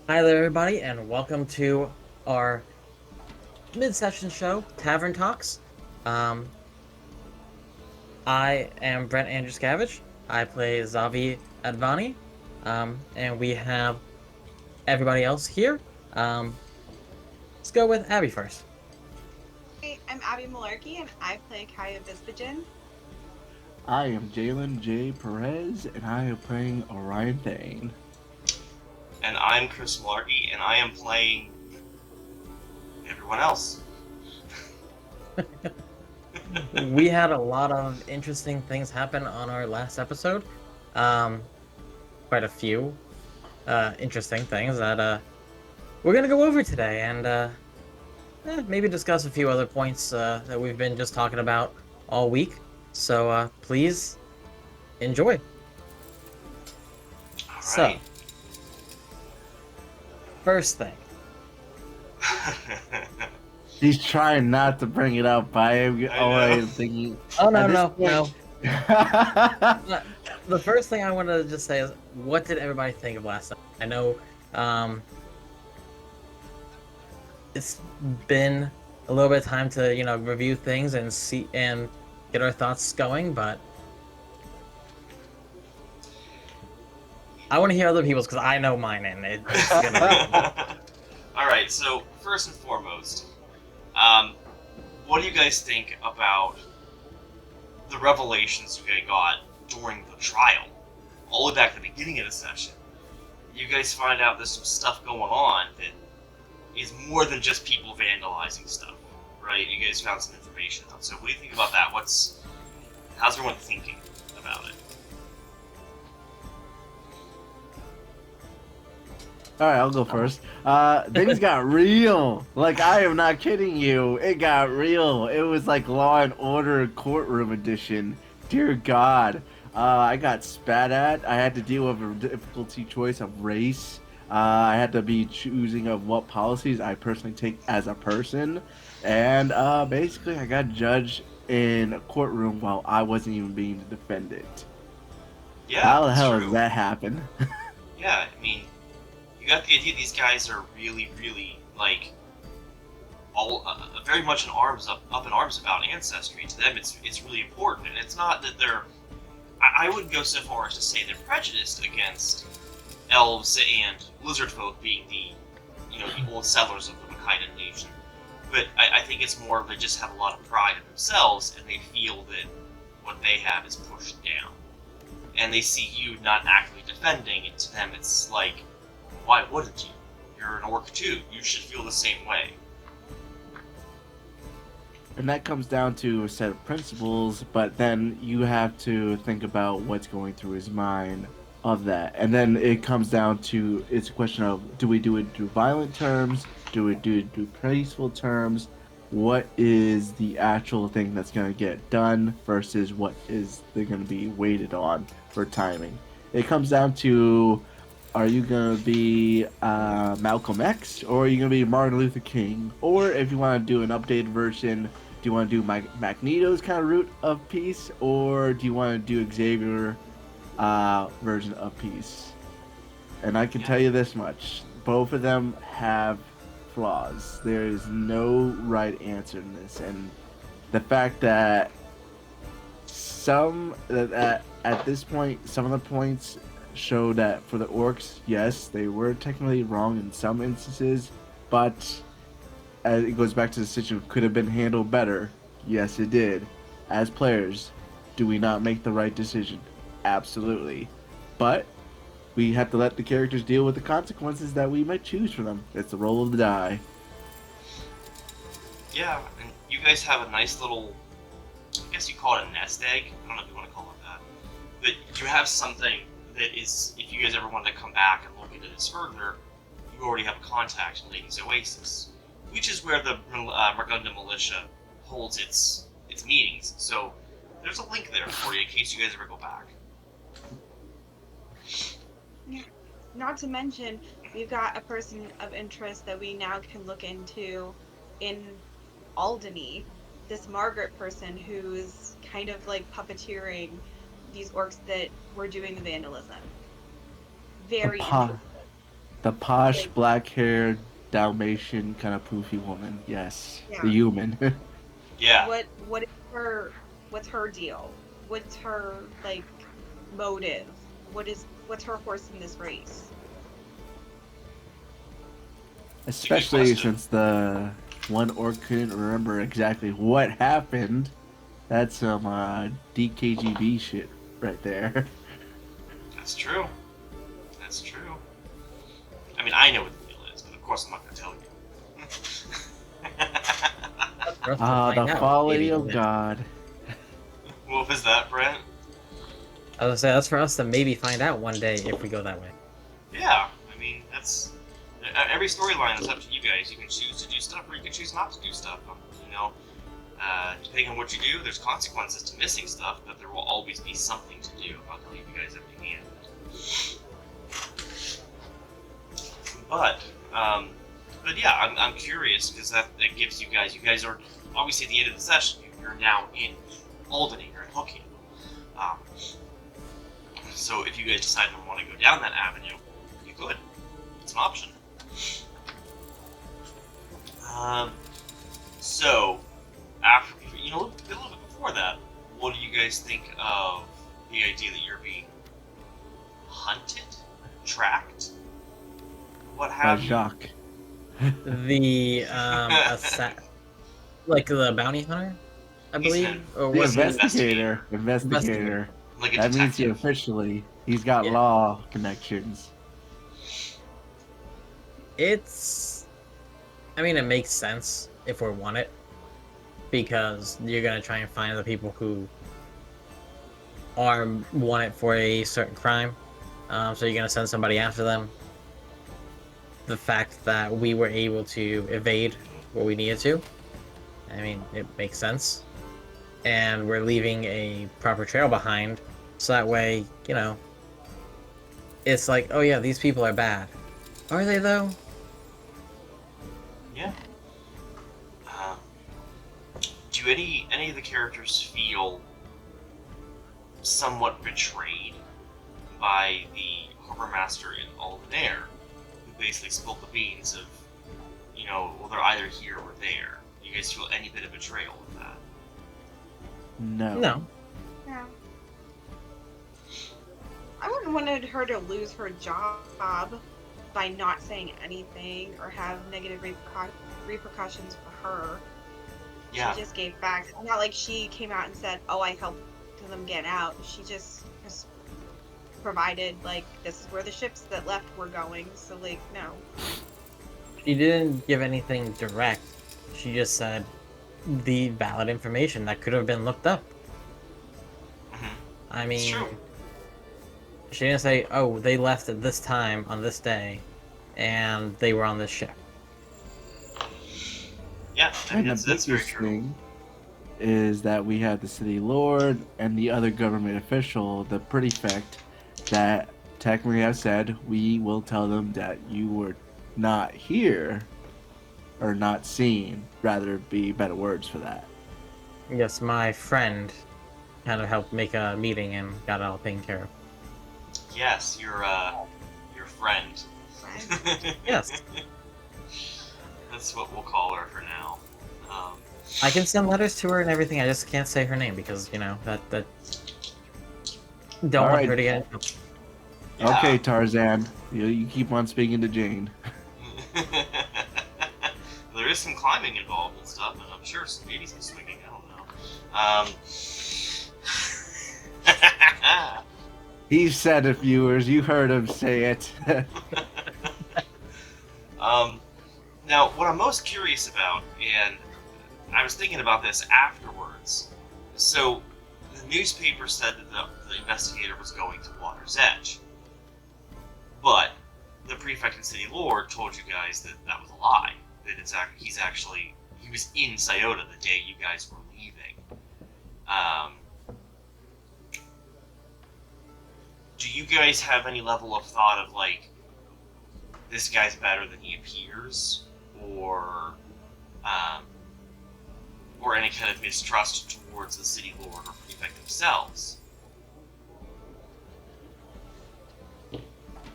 Hi there, everybody, and welcome to our mid-session show, Tavern Talks. Um, I am Brent Andrewskavich. I play Zavi Advani, and we have everybody else here. Um, let's go with Abby first. Hey, I'm Abby Malarkey, and I play Kaya Vispagen. I am Jalen J. Perez, and I am playing Orion Thane. And I'm Chris Malarkey, and I am playing everyone else. We had a lot of interesting things happen on our last episode. Um, Quite a few interesting things that we're gonna go over today, and maybe discuss a few other points that we've been just talking about all week. So please enjoy. All right. So, first thing. He's trying not to bring it up, but I am I already know. thinking. Oh, At no, this no, point, no. The first thing I wanted to just say is, what did everybody think of last night? I know um, it's been a little bit of time to review things and see and get our thoughts going, but I want to hear other people's because I know mine, and it's gonna be. All right. So first and foremost, um, what do you guys think about the revelations we got during the trial, all the way back at the beginning of the session? You guys find out there's some stuff going on that is more than just people vandalizing stuff, right? You guys found some information out. So what do you think about that? How's everyone thinking about it? all right, I'll go first. Things got real. Like I am not kidding you. It got real. It was like Law and Order Courtroom Edition. Dear God, I got spat at. I had to deal with a difficulty choice of race. I had to be choosing of what policies I personally take as a person, and basically I got judged in a courtroom while I wasn't even being the defendant. Yeah, How the it's hell does true. that happen? Yeah, I mean, you got the idea these guys are really, really like all very much up in arms about ancestry. To them, it's really important, and it's not that they're. I wouldn't go so far as to say they're prejudiced against elves and lizard folk being the old settlers of the Makaidan nation. But I think it's more they just have a lot of pride in themselves, and they feel that what they have is pushed down. And they see you not actively defending, and to them it's like, why wouldn't you? You're an orc too. You should feel the same way. And that comes down to a set of principles, but then you have to think about what's going through his mind of that. And then it comes down to it's a question of do we do it through violent terms? Do we do it through peaceful terms? What is the actual thing that's going to get done versus what is they're going to be waited on for timing? It comes down to are you gonna be Malcolm X or are you gonna be Martin Luther King? Or if you want to do an updated version, do you want to do Magneto's kind of route of peace, or do you want to do Xavier version of peace? And I can Yeah. tell you this much: both of them have flaws. There is no right answer in this, and the fact that at this point, some of the points show that for the orcs, yes, they were technically wrong in some instances, but it goes back to the situation could have been handled better. Yes, it did. As players, do we not make the right decision? Absolutely. But we have to let the characters deal with the consequences that we might choose for them. It's the roll of the die. Yeah, and you guys have a nice little, I guess you call it a nest egg. I don't know if you want to call it that. But you have something that is, if you guys ever wanted to come back and look into this further, you already have a contact in Lady's Oasis, which is where the Margunda militia holds its meetings. So there's a link there for you in case you guys ever go back. Yeah. Not to mention, we've got a person of interest that we now can look into in Alderney. This Margaret person who's kind of like puppeteering these orcs that were doing the vandalism. The Very po- interesting. The posh, Like, black-haired, Dalmatian kind of poofy woman. Yes, Yeah. the human. Yeah. what is her what's her deal? What's her like motive? What's her horse in this race? Especially question. since the one orc couldn't remember exactly what happened. That's some DKGB shit right there. That's true. That's true. I mean, I know what the deal is, but of course I'm not going to tell you. For us to Ah, the find out, folly maybe. of God. What was that, Brent? I was gonna say that's for us to maybe find out one day if we go that way. Yeah, I mean, that's every storyline is up to you guys. You can choose to do stuff, or you can choose not to do stuff. You know, depending on what you do, there's consequences to missing stuff, but there will always be something to do. I'll tell you guys empty-handed. But yeah, I'm curious because that gives you guys. You guys are obviously at the end of the session. You're now in Alderney, you're in Hooking. So if you guys decide to want to go down that avenue, you could. It's an option. So after a little bit before that, what do you guys think of the idea that you're being hunted, tracked? What By have you? Jacques. The like the bounty hunter, I He's believe, an- or The was he? investigator. Investigator. Like a That means detective. he's got Yeah. law connections. I mean, it makes sense if we want it, because you're gonna try and find the people who are wanted for a certain crime. So you're gonna send somebody after them. The fact that we were able to evade what we needed to, I mean, it makes sense. And we're leaving a proper trail behind, so that way, it's like, oh yeah, these people are bad. Are they though? Yeah. Do any of the characters feel somewhat betrayed by the harbor master in Aldenair, who basically spilled the beans of, well, they're either here or there? Do you guys feel any bit of betrayal with that? No. No. Yeah. I wouldn't wanted her to lose her job by not saying anything or have negative repercussions for her. Yeah. She just gave facts. Not like she came out and said, "Oh, I helped them get out." She just provided, like, this is where the ships that left were going. So, like, no. She didn't give anything direct. She just said the valid information that could have been looked up. Mhm. I It's mean, true. she didn't say, oh, they left at this time on this day, and they were on this ship. Yeah, I mean, And the that's very biggest true. thing is that we have the city lord and the other government official, the prefect, that technically have said we will tell them that you were not here or not seen. Rather be better words for that. Yes, my friend kind of helped make a meeting and got it all taken care of. Yes, your friend. Yes. That's what we'll call her for now. I can send letters to her and everything, I just can't say her name because, that don't want Alright. her to get in trouble. Yeah. Okay, Tarzan, you keep on speaking to Jane. There is some climbing involved and stuff, and I'm sure maybe some swinging. I don't know. He said it, viewers. You heard him say it. Now, what I'm most curious about, and I was thinking about this afterwards. So, the newspaper said that the investigator was going to Water's Edge, but the prefect and city lord told you guys that that was a lie. That he was in Scioto the day you guys were leaving. Do you guys have any level of thought of, like, this guy's better than he appears, or any kind of mistrust towards the city lord or prefect themselves?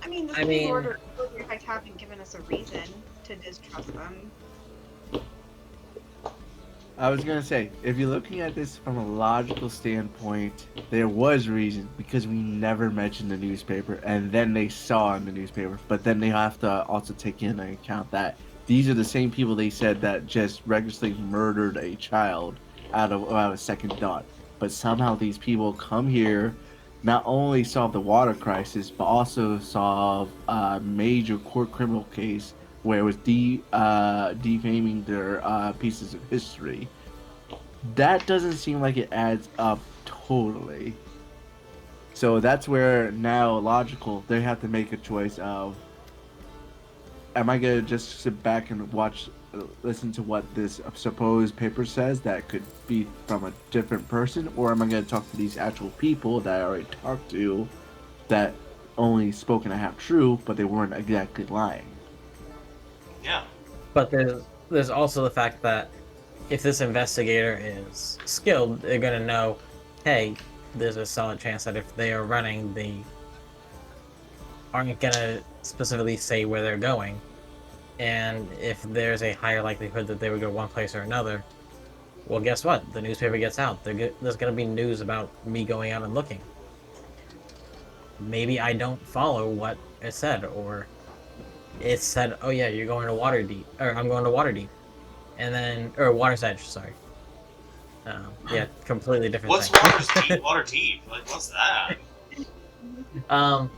I mean, the I city mean- lord or prefect haven't given us a reason to distrust them. I was gonna say, if you're looking at this from a logical standpoint, there was reason because we never mentioned the newspaper, and then they saw in the newspaper. But then they have to also take into account that these are the same people they said that just recklessly murdered a child out of a second thought. But somehow these people come here, not only solve the water crisis, but also solve a major court criminal case where it was defaming their pieces of history. That doesn't seem like it adds up totally. So that's where now logical they have to make a choice of, am I gonna just sit back and watch, listen to what this supposed paper says that could be from a different person, or am I gonna talk to these actual people that I already talked to that only spoken a half true, but they weren't exactly lying? Yeah. But there's also the fact that if this investigator is skilled, they're gonna know, hey, there's a solid chance that if they are running, they aren't gonna specifically say where they're going. And if there's a higher likelihood that they would go one place or another, well, guess what? The newspaper gets out. There's gonna be news about me going out and looking. Maybe I don't follow what it said, or it said, oh yeah, you're going to Waterdeep, or I'm going to Waterdeep. And then, or Water's Edge, sorry. Yeah, completely different What's thing. Water's Deep? Water Deep? Like, what's that? Going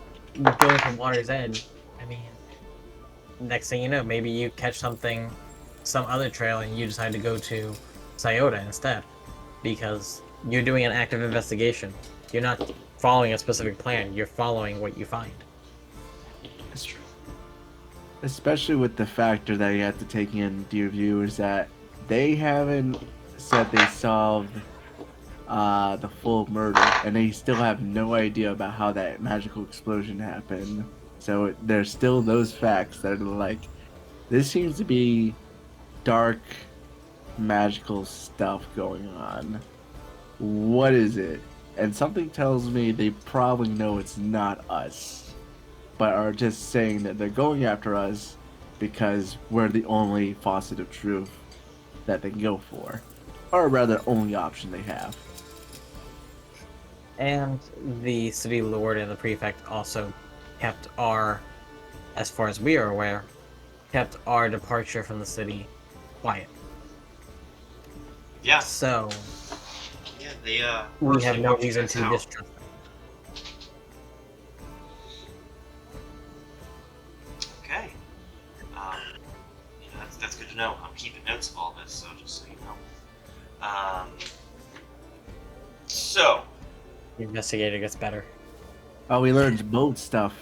from Water's Edge, I mean, next thing you know, maybe you catch something, some other trail, and you decide to go to Scioto instead, because you're doing an active investigation. You're not following a specific plan, you're following what you find. That's true. Especially with the factor that you have to take into your view is that they haven't said they solved the full murder, and they still have no idea about how that magical explosion happened. So there's still those facts that are like, this seems to be dark, magical stuff going on. What is it? And something tells me they probably know it's not us, but are just saying that they're going after us because we're the only faucet of truth that they can go for. Or rather, only option they have. And the city lord and the prefect also kept our, as far as we are aware, kept our departure from the city quiet. Yeah. So Yeah, they, we first have they no walked you reason guys to out. distrust them. Okay. That's good to know. I'm keeping notes of all this, so just so you know. So, The investigator gets better. Oh, we learned boat stuff.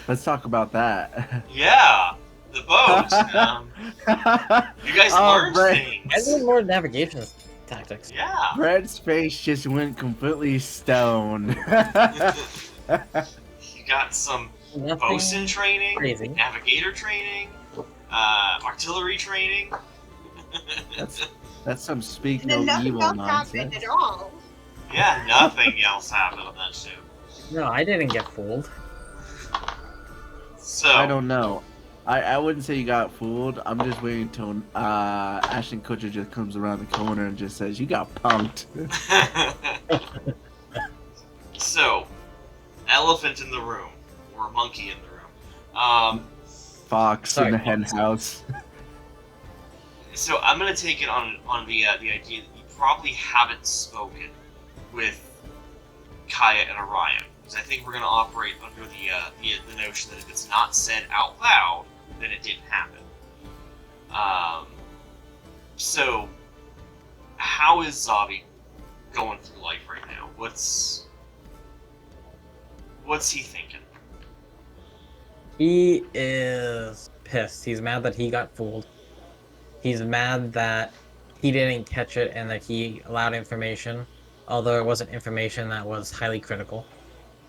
Let's talk about that. yeah, the boat. You guys learned Brett, I things. need more navigation tactics. Yeah. Brett's face just went completely stone. You got some Nothing bosun training, crazy. navigator training, artillery training. That's some speak And then no nothing evil else nonsense. happened at all. Yeah, nothing else happened on that ship. No, I didn't get fooled. So I don't know. I wouldn't say you got fooled. I'm just waiting until Ashton Kutcher just comes around the corner and just says, "You got punked." So, elephant in the room, or monkey in the room. Fox Sorry, in the hen Fox. house. So I'm gonna take it on the idea that you probably haven't spoken with Kaya and Orion, because I think we're gonna operate under the notion that if it's not said out loud, then it didn't happen. So how is Zabi going through life right now? What's he thinking? He is pissed. He's mad that he got fooled. He's mad that he didn't catch it and that he allowed information, although it wasn't information that was highly critical.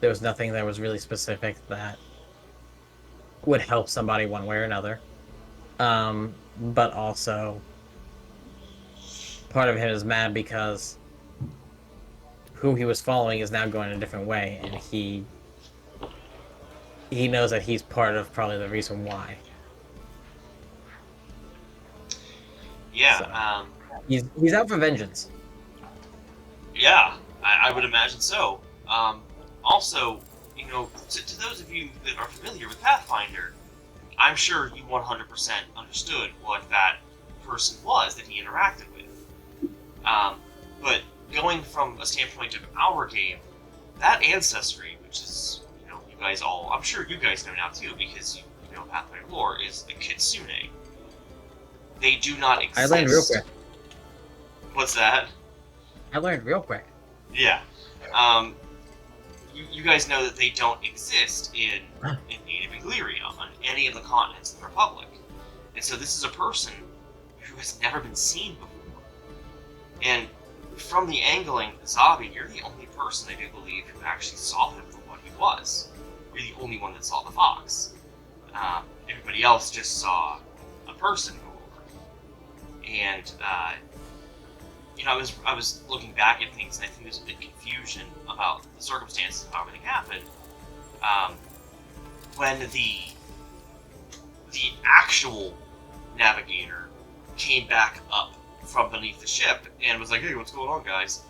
There was nothing that was really specific that would help somebody one way or another. But also, part of him is mad because who he was following is now going a different way, and he he knows that he's part of probably the reason why. Yeah, So. He's out for vengeance. yeah, I would imagine so. Also, to those of you that are familiar with Pathfinder, I'm sure you 100% understood what that person was that he interacted with. But going from a standpoint of our game, that ancestry, which is, you guys all, I'm sure you guys know now too, because you know Pathfinder lore, is the Kitsune. They do not exist. I learned real quick. What's that? I learned real quick. Yeah. You guys know that they don't exist in native Inglyria, on any of the continents of the Republic. And so this is a person who has never been seen before. And from the angling, Zabi, you're the only person, I do believe, who actually saw him for what he was. You're the only one that saw the fox. Everybody else just saw a person go over. And, I was looking back at things, and I think there's a bit of confusion about the circumstances of how everything happened. When the actual navigator came back up from beneath the ship and was like, "Hey, what's going on, guys?"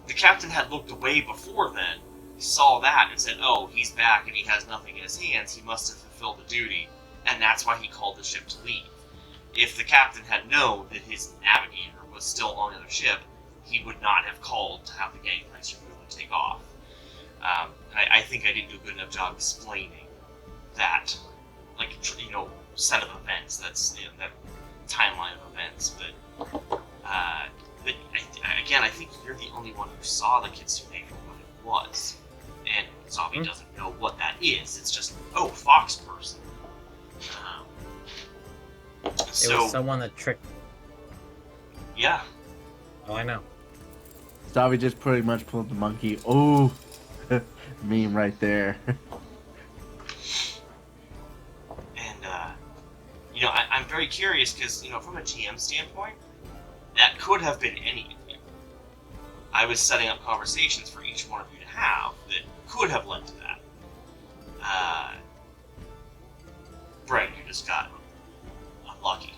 The captain had looked away before then, saw that, and said, "Oh, he's back and he has nothing in his hands. He must have fulfilled the duty," and that's why he called the ship to leave. If the captain had known that his navigator was still on the other ship, he would not have called to have the gangplanks removed and take off. I think I didn't do a good enough job explaining that, set of events. That's that timeline of events. But again, I think you're the only one who saw the Kitsune for what it was, and Zabi doesn't know what that is. It's just, oh, fox person. It was someone that tricked. Yeah. Oh, I know. Zabi just pretty much pulled the monkey. Oh, meme right there. And, I'm very curious because, from a GM standpoint, that could have been any of you. I was setting up conversations for each one of you to have that could have led to that. Brett, you just got unlucky,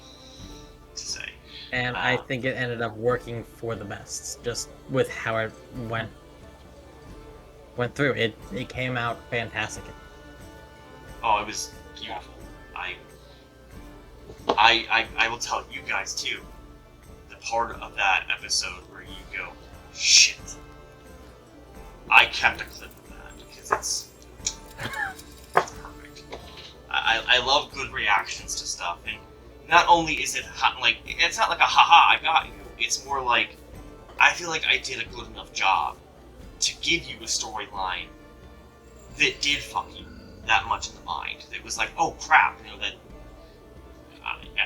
to say. And I think it ended up working for the best, just with how it went through. It came out fantastic. Oh, it was beautiful. I will tell you guys too, the part of that episode where you go, shit. I kept a clip of that because it's perfect. I love good reactions to stuff, and not only is it it's not like a haha I got you. It's more like I feel like I did a good enough job to give you a storyline that did fuck you that much in the mind. That was like, oh crap, that.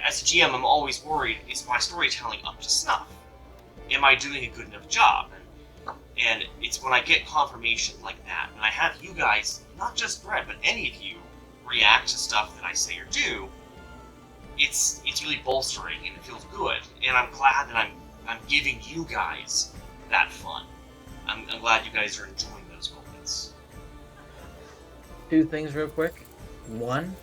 As a GM, I'm always worried: is my storytelling up to snuff? Am I doing a good enough job? And it's when I get confirmation like that, and I have you guys, not just Brett, but any of you, react to stuff that I say or do. It's really bolstering and it feels good, and I'm glad that I'm giving you guys that fun. I'm glad you guys are enjoying those moments. Two things real quick. One,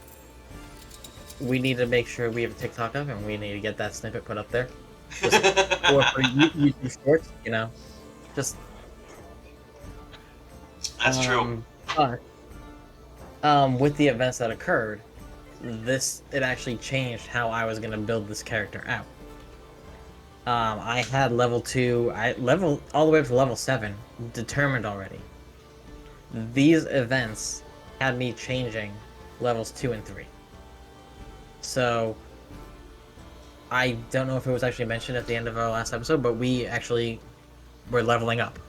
we need to make sure we have a TikTok up, and we need to get that snippet put up there. Just, or for YouTube Shorts, just. That's true. But, with the events that occurred, it actually changed how I was gonna build this character out. I had level 2, level all the way up to level 7 determined already. These events had me changing levels 2 and 3. So I don't know if it was actually mentioned at the end of our last episode, but we actually were leveling up.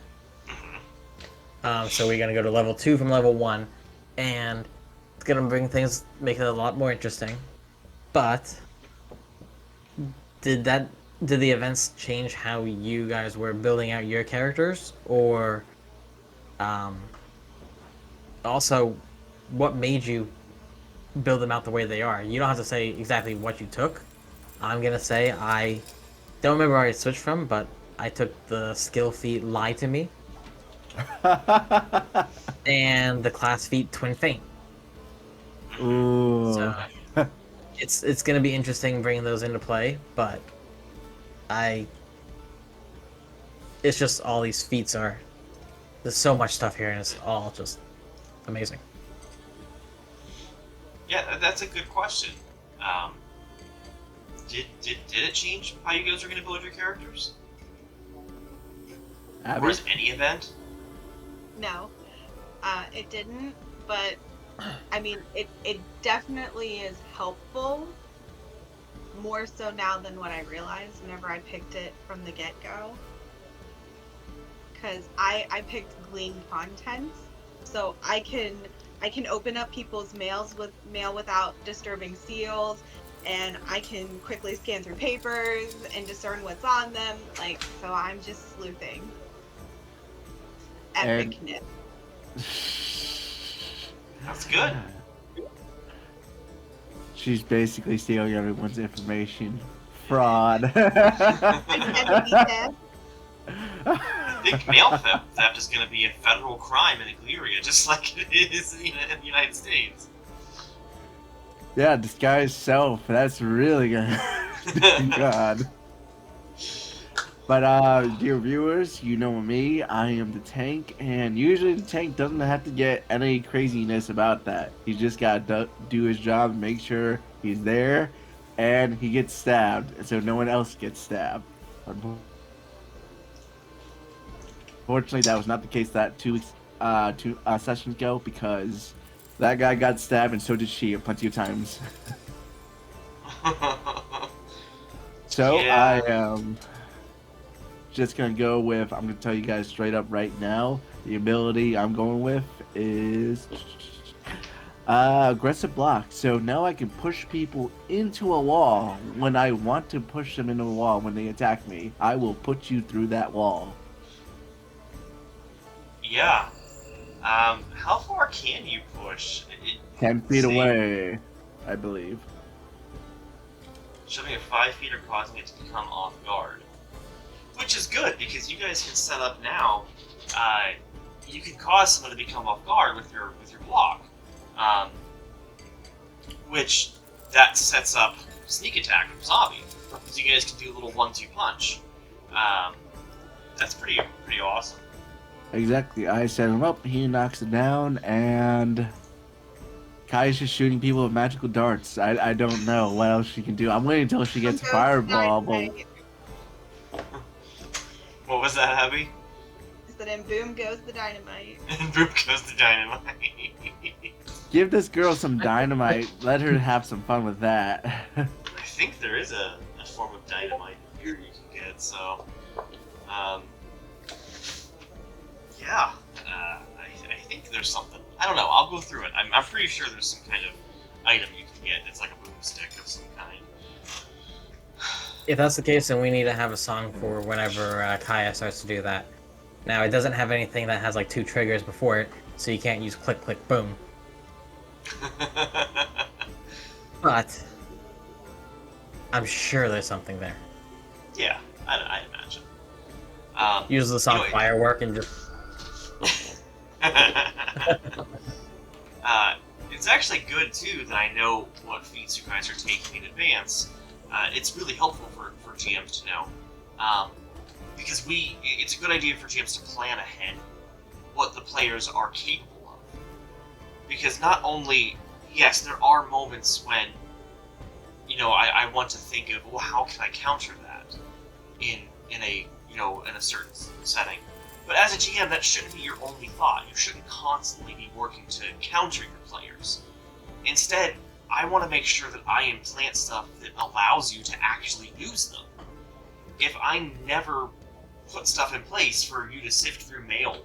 So we're gonna go to level 2 from level 1, and it's gonna make it a lot more interesting. But did the events change how you guys were building out your characters, or also what made you build them out the way they are? You don't have to say exactly what you took. I'm gonna say I don't remember where I switched from, but I took the skill feat Lie to Me and the class feat Twin Feint. Ooh. So it's gonna be interesting bringing those into play, but it's just all these feats are. There's so much stuff here, and it's all just amazing. Yeah, that's a good question. Um, did it change how you guys are going to build your characters? Abby? Or is any event? No, it didn't. But I mean, it definitely is helpful. More so now than what I realized whenever I picked it from the get-go. Because I picked glean content, so I can open up people's mail without disturbing seals, and I can quickly scan through papers and discern what's on them. Like, so I'm just sleuthing. And- Epicness. That's good. She's basically stealing everyone's information. Fraud. Identity theft. I think mail theft is going to be a federal crime in Illyria, just like it is in the United States. Yeah, disguise self. That's really good. God. But dear viewers, you know me. I am the tank, and usually the tank doesn't have to get any craziness about that. He just gotta do his job, make sure he's there, and he gets stabbed, so no one else gets stabbed. Fortunately, that was not the case that two sessions ago, because that guy got stabbed, and so did she plenty of times. So Yeah. I am just gonna go with. I'm gonna tell you guys straight up right now. The ability I'm going with is aggressive block. So now I can push people into a wall when I want to push them into a wall. When they attack me, I will put you through that wall. Yeah. How far can you push? 10 feet See, away, I believe. Shoving it 5 feet or causing it to become off guard. Which is good, because you guys can set up now, you can cause someone to become off guard with your block. Which, that sets up sneak attack from zombie. So you guys can do a little 1-2 punch. That's pretty awesome. Exactly. I set him up, he knocks it down, and Kai's just shooting people with magical darts. I don't know what else she can do. I'm waiting until she gets a fireball, but What was that, Abby? So then boom goes the dynamite. And boom goes the dynamite. give this girl some dynamite. Let her have some fun with that. I think there is a form of dynamite here you can get, so... yeah, I think there's something. I don't know, I'll go through it. I'm pretty sure there's some kind of item you can get. It's like a boomstick of some kind. If that's the case, then we need to have a song for whenever Kaya starts to do that. Now, it doesn't have anything that has like 2 triggers before it, so you can't use click, click, boom. But I'm sure there's something there. Yeah, I imagine. Use the song Anyway. Firework and just... It's actually good too that I know what feats you guys are taking in advance. It's really helpful for GMs to know, because it's a good idea for GMs to plan ahead what the players are capable of. Because not only, yes, there are moments when, I want to think of, well, how can I counter that in a certain setting. But as a GM, that shouldn't be your only thought. You shouldn't constantly be working to counter your players. Instead, I want to make sure that I implant stuff that allows you to actually use them. If I never put stuff in place for you to sift through mail,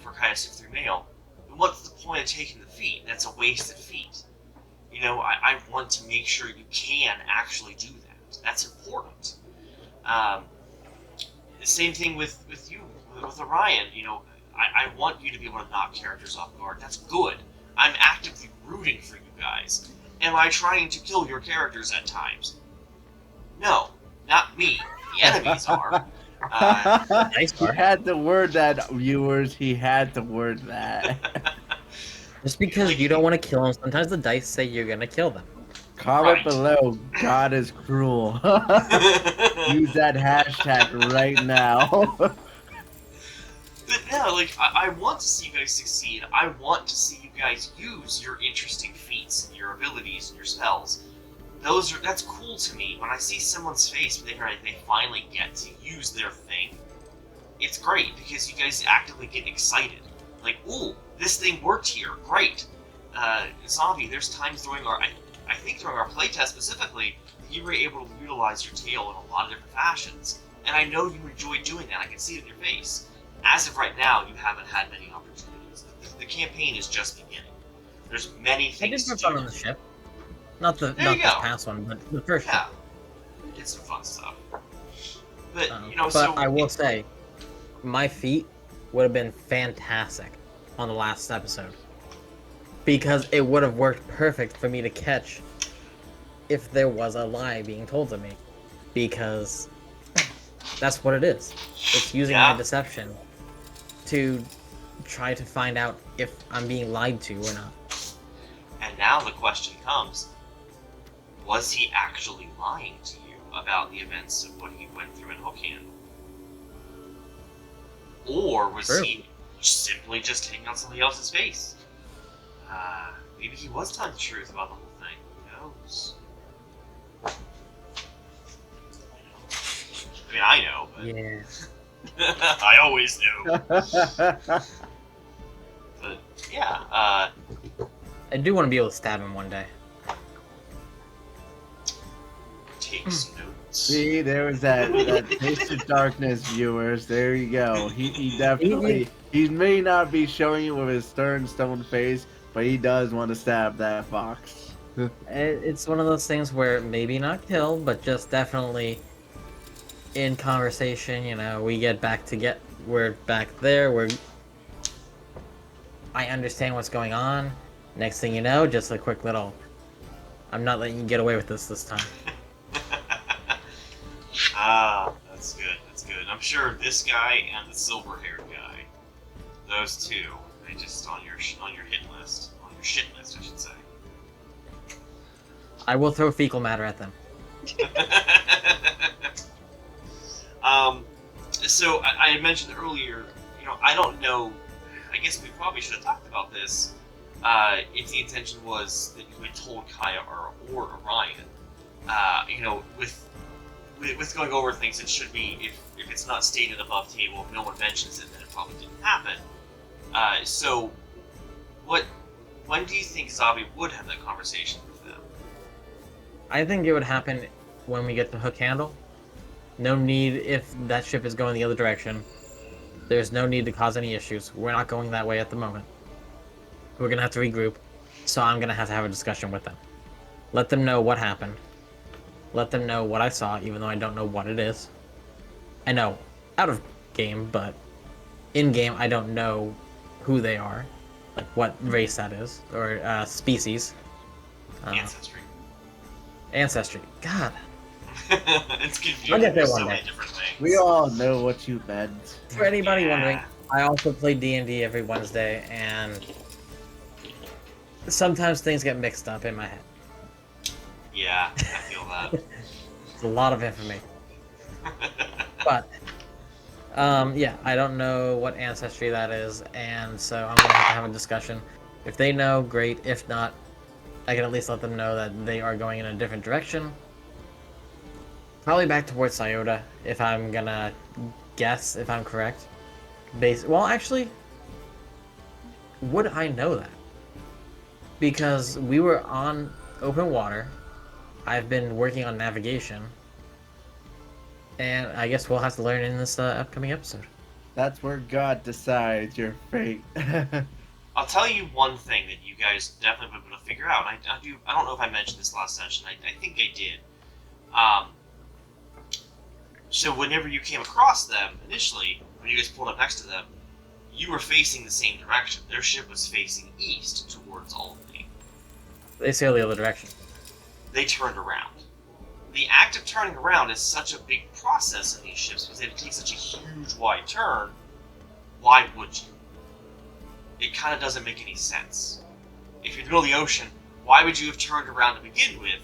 for Kaya to sift through mail, then what's the point of taking the feat? That's a wasted feat. I want to make sure you can actually do that. That's important. Same thing with you, with Orion. I want you to be able to knock characters off guard. That's good. I'm actively rooting for you guys. Am I trying to kill your characters at times? No, not me. The enemies are. Nice He part. had to word that, viewers. He had to word that. Just because Like, you don't want to kill them, sometimes the dice say you're gonna kill them. Comment Right. below. God is cruel. Use that hashtag right now. But no, like, I want to see you guys succeed. I want to see you guys use your interesting feats, and your abilities, and your spells. That's cool to me. When I see someone's face when they finally get to use their thing, it's great because you guys actively get excited. Like, ooh, this thing worked here, great. Zombie, there's times during I think during our playtest specifically, you were able to utilize your tail in a lot of different fashions. And I know you enjoy doing that, I can see it in your face. As of right now, you haven't had many opportunities. The campaign is just beginning. There's many I did things for to fun do. on the ship. Not There this you go. past one, but the first Yeah, ship. it's some fun stuff. But, But so... I will say, my feat would have been fantastic on the last episode. Because it would have worked perfect for me to catch if there was a lie being told to me. Because that's what it is. It's using Yeah. my deception to try to find out if I'm being lied to or not. And now the question comes, was he actually lying to you about the events of what he went through in Hokkien? Or was True. he simply just taking on somebody else's face? Maybe he was telling the truth about the whole thing. Who knows? I mean, I know, but Yeah. I always knew. But yeah, I do want to be able to stab him one day. takes notes. See, there was that taste of darkness, viewers. There you go. He definitely he may not be showing it with his stern stone face, but he does want to stab that fox. It's one of those things where maybe not kill, but just definitely in conversation, we're back there, I understand what's going on. Next thing you know, just a quick little, I'm not letting you get away with this time. That's good. That's good. I'm sure this guy and the silver-haired guy, those two, they just on your hit list, on your shit list, I should say. I will throw fecal matter at them. So I had mentioned earlier, I don't know. I guess we probably should have talked about this. If the intention was that you had told Kaya or Orion, with going over things, it should be if it's not stated above table, if no one mentions it, then it probably didn't happen. So, when do you think Zabi would have that conversation with them? I think it would happen when we get to Hook Handle. No need, if that ship is going the other direction, there's no need to cause any issues. We're not going that way at the moment. We're gonna have to regroup, so I'm gonna have to have a discussion with them. Let them know what happened. Let them know what I saw, even though I don't know what it is. I know out of game, but in game I don't know who they are, like what race that is, or species. Ancestry. God. It's I'll confusing. get there There's one so day. many different things. We all know what you meant. For anybody Yeah. wondering, I also play D&D every Wednesday, and sometimes things get mixed up in my head. Yeah, I feel that. It's a lot of information. But, yeah, I don't know what ancestry that is, and so I'm gonna have a discussion. If they know, great. If not, I can at least let them know that they are going in a different direction. Probably back towards Scioto, if I'm gonna guess, if I'm correct. Well, actually, would I know that? Because we were on open water. I've been working on navigation. And I guess we'll have to learn in this upcoming episode. That's where God decides your fate. I'll tell you one thing that you guys definitely would be able to figure out. I don't know if I mentioned this last session. I think I did. So whenever you came across them initially, when you guys pulled up next to them, you were facing the same direction. Their ship was facing east towards Albany. They sail the other direction. They turned around. The act of turning around is such a big process in these ships because they take such a huge wide turn. Why would you? It kind of doesn't make any sense. if you're in the middle of the ocean, why would you have turned around to begin with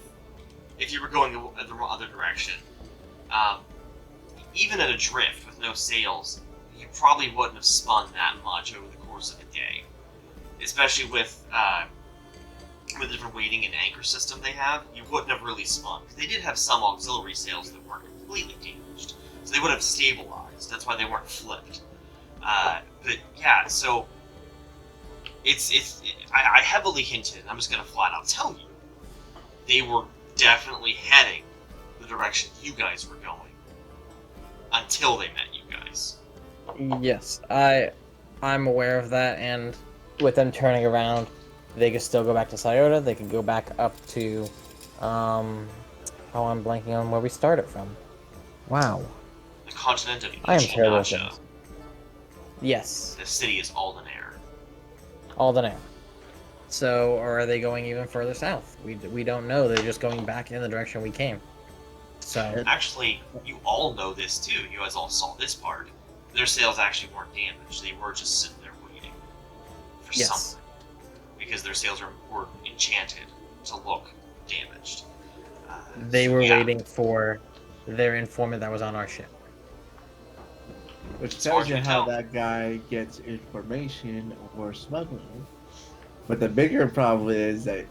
if you were going the other direction? Even at a drift with no sails, you probably wouldn't have spun that much over the course of a day. Especially with the different weighting and anchor system they have, you wouldn't have really spun. They did have some auxiliary sails that weren't completely damaged, so they would have stabilized. That's why they weren't flipped. But yeah, so I heavily hinted, and I'm just gonna flat out tell you, they were definitely heading the direction you guys were going until they met you guys. Yes, I'm aware of that, and with them turning around, they could still go back to Scioto. They could go back up to, I'm blanking on where we started from. Wow. The continent of I am terrible at Ichinasha. things. Yes, The city is Aldenair. Aldenair. So, or are they going even further south? We don't know. They're just going back in the direction we came. So, Actually, you all know this too. You guys all saw this part. Their sails actually weren't damaged. They were just sitting there waiting for yes. something. Because their sails were enchanted to look damaged. They were yeah. waiting for their informant that was on our ship. Which It's tells hard you to how tell. that guy gets information or smuggling. But the bigger problem is that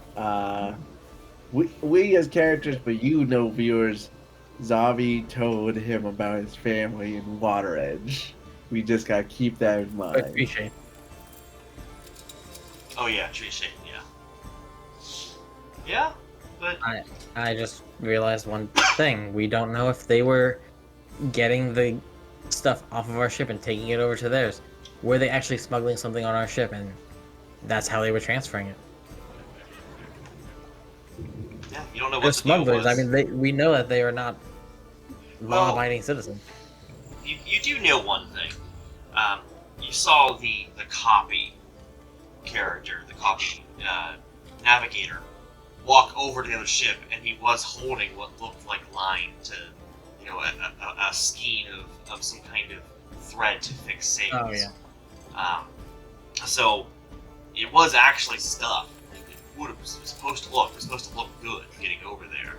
we as characters, but viewers, Zavi told him about his family in Water Edge. We just gotta keep that in mind. Appreciate. Oh yeah, tree shape, yeah. Yeah, but I just realized one thing. We don't know if they were getting the stuff off of our ship and taking it over to theirs. Were they actually smuggling something on our ship, and that's how they were transferring it? yeah, you don't know They're what the deal smugglers. was. I mean, we know that they are not law-abiding citizens. You do know one thing. You saw the copy character, the copy navigator, walk over to the other ship, and he was holding what looked like line to, a skein of some kind of thread to fix sails. Oh yeah. So it was actually stuff. It was supposed to look good getting over there.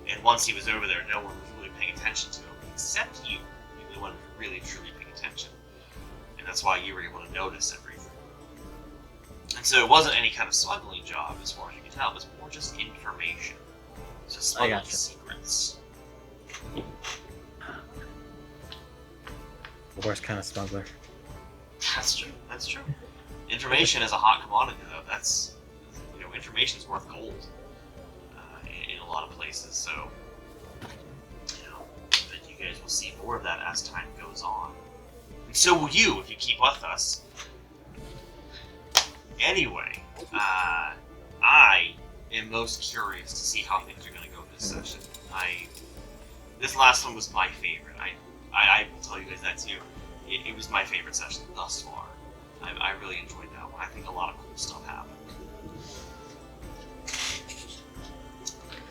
And once he was over there, no one was really paying attention to him, except you. You're the one really truly paying attention. And that's why you were able to notice everything. And so it wasn't any kind of smuggling job, as far as you can tell. It was more just information. So smuggling gotcha. secrets. The worst kind of smuggler. That's true. That's true. Information is a hot commodity, though. That's, information is worth gold in a lot of places. So, but you guys will see more of that as time goes on, and so will you if you keep with us. Anyway, I am most curious to see how things are going to go this session. This last one was my favorite. I will tell you guys that too. It was my favorite session thus far. I really enjoyed that one. I think a lot of cool stuff happened.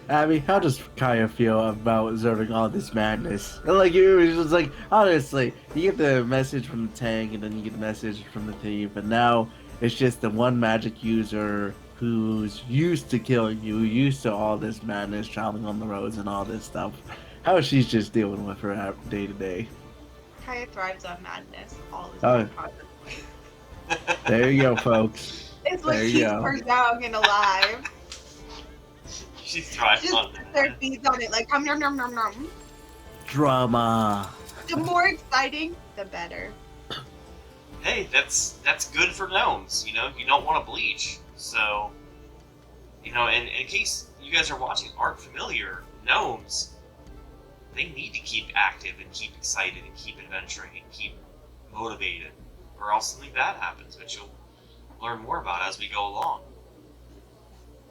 Abby, how does Kaya feel about observing all this madness? Like, it was just like, honestly, you get the message from the tank, and then you get the message from the thief, and now it's just the one magic user who's used to killing you, used to all this madness, traveling on the roads and all this stuff. How she's just dealing with her day to day. Kaya thrives on madness all the Oh. time. There you go, folks. It's what There you keeps go. her young and alive. She thrives Just on their that. feeds on it, like nom nom nom nom. Drama. The more exciting, the better. Hey, that's good for gnomes. You don't want to bleach. So, in case you guys are watching aren't familiar, gnomes, they need to keep active and keep excited and keep adventuring and keep motivated, or else something bad happens, which you'll learn more about as we go along.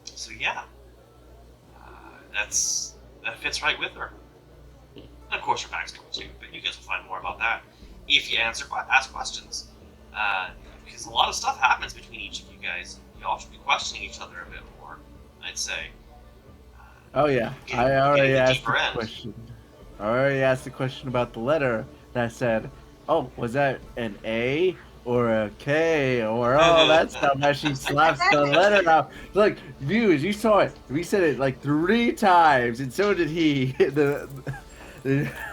So yeah, that fits right with her. And of course her backstory too, but you guys will find more about that if you ask questions. Because a lot of stuff happens between each of you guys. You all should be questioning each other a bit more, I'd say. Oh yeah, Getting- I already getting the asked deeper the end. question. I already asked the question about the letter, and I said, "Oh, was that an A or a K or all that stuff as she slaps the letter out. Look, viewers, you saw it. We said it like 3 times, and so did he. The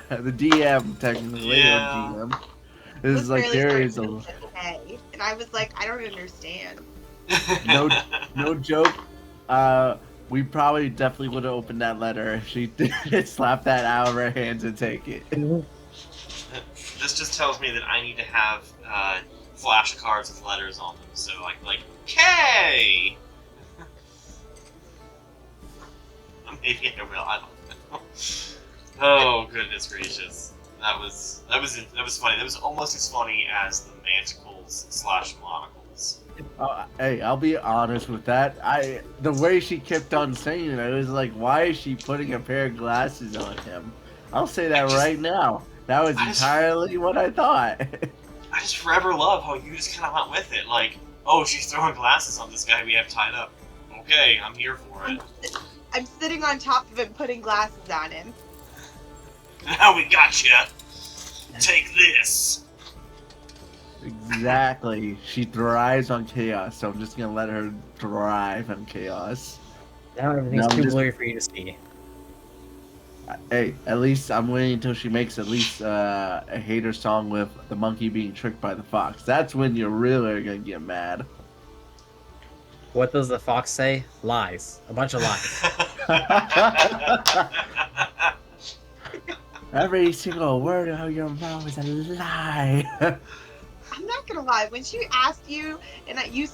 DM technically, Yeah. or GM. This is like barely there started is to a say K, and I was like, I don't understand. no joke. We probably definitely would have opened that letter if she did slap that out of her hands and take it. This just tells me that I need to have flashcards with letters on them. So like K. Maybe I will. I don't know. Oh goodness gracious, that was funny. That was almost as funny as the manticles / monocles. Hey, I'll be honest with that. The way she kept on saying it, I was like, why is she putting a pair of glasses on him? I'll say that right now. That was entirely what I thought. I just forever love how you just kind of went with it. Like, oh, she's throwing glasses on this guy we have tied up. Okay, I'm here for it. I'm sitting on top of him, putting glasses on him. Now we gotcha. Take this. Exactly. She thrives on chaos, so I'm just gonna let her thrive on chaos. Now everything's too blurry for you to see. Hey, at least I'm waiting until she makes at least a hater song with the monkey being tricked by the fox. That's when you're really gonna get mad. What does the fox say? Lies. A bunch of lies. Every single word out of your mouth is a lie. I'm not gonna lie. When she asked you, and you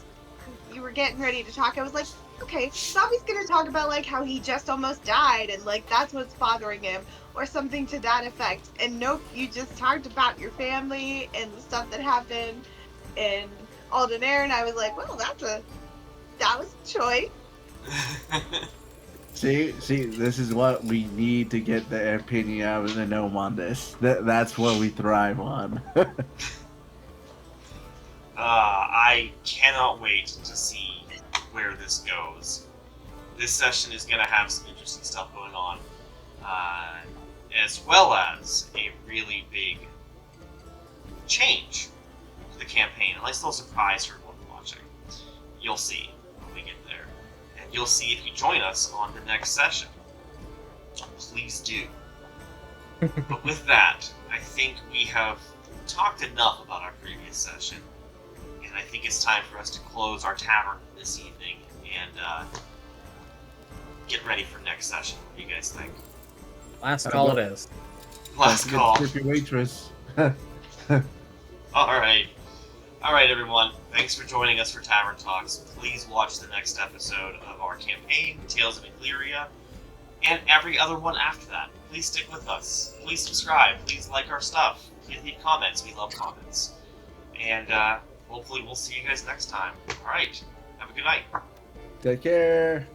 were getting ready to talk, I was like, okay, Bobby's gonna talk about like how he just almost died, and like that's what's bothering him, or something to that effect. And nope, you just talked about your family and the stuff that happened in Alden Air, and I was like, well, that was a choice. See, this is what we need to get the opinion out of the gnome on this. That's what we thrive on. I cannot wait to see where this goes. This session is going to have some interesting stuff going on, as well as a really big change to the campaign. At least they'll surprise everyone watching. You'll see when we get there. And you'll see if you join us on the next session. Please do. But with that, I think we have talked enough about our previous session. And I think it's time for us to close our tavern this evening and get ready for next session. What do you guys think? Last call it is. Last call. Creepy waitress. Alright, everyone. Thanks for joining us for Tavern Talks. Please watch the next episode of our campaign, Tales of Inglyria, and every other one after that. Please stick with us. Please subscribe. Please like our stuff. Please leave comments. We love comments. And hopefully we'll see you guys next time. Alright, have a good night. Take care.